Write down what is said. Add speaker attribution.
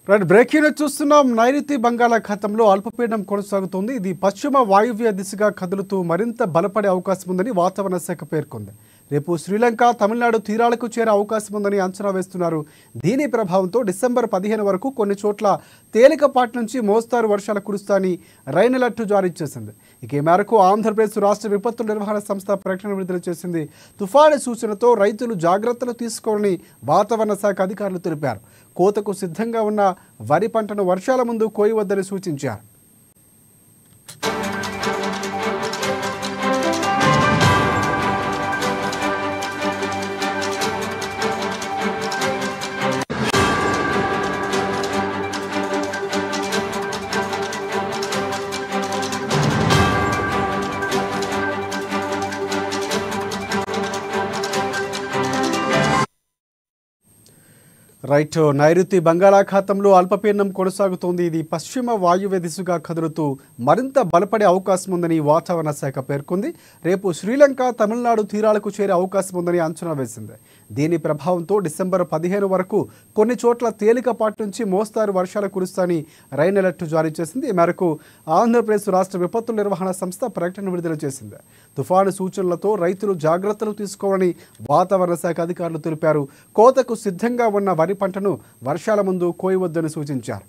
Speaker 1: Right breaking చూస్తున్నాం. నైరుతి బంగాళాఖాతంలో అల్పపీడనం కొనసాగుతోంది. ఇది పశ్చిమ వాయువ్య దిశగా కదులుతూ మరింత బలపడే అవకాశం ఉందని వాతావరణ శాఖ పేర్కొంది. రేపు శ్రీలంక, తమిళనాడు తీరాలకు చేరే అవకాశం ఉందని అంచనా వేస్తున్నారు. దీని ప్రభావంతో డిసెంబర్ 15 వరకు కొన్ని చోట్ల తేలికపాటి నుంచి మోస్తారు వర్షాలు కురుస్తాయని రైన్ అలర్ట్ జారీ చేసింది. ఇక ఈ మేరకు ఆంధ్రప్రదేశ్ రాష్ట్ర విపత్తుల నిర్వహణ సంస్థ ప్రకటన విడుదల చేసింది. తుఫాను సూచనతో రైతులు జాగ్రత్తలు తీసుకోవాలని వాతావరణ శాఖ అధికారులు తెలిపారు. కోతకు సిద్ధంగా ఉన్న వరి పంటను వర్షాల ముందు కోయవద్దని సూచించారు. రైట్ నైరుతి బంగాళాఖాతంలో అల్పపీడనం కొనసాగుతోంది. ఇది పశ్చిమ వాయువ్య దిశగా కదులుతూ మరింత బలపడే అవకాశం ఉందని వాతావరణ శాఖ పేర్కొంది. రేపు శ్రీలంక, తమిళనాడు తీరాలకు చేరే అవకాశం ఉందని అంచనా వేసింది. దీని ప్రభావంతో డిసెంబర్ 15 వరకు కొన్ని చోట్ల తేలికపాటి నుంచి మోస్తారు వర్షాలు కురుస్తాయని రైన్ అలర్ట్ జారీ చేసింది. ఈ మేరకు ఆంధ్రప్రదేశ్ రాష్ట్ర విపత్తుల నిర్వహణ సంస్థ ప్రకటన విడుదల చేసింది. తుఫాను సూచనలతో రైతులు జాగ్రత్తలు తీసుకోవాలని వాతావరణ శాఖ అధికారులు తెలిపారు. కోతకు సిద్ధంగా ఉన్న వరి పంటను వర్షాల ముందు కోయవద్దని సూచించారు.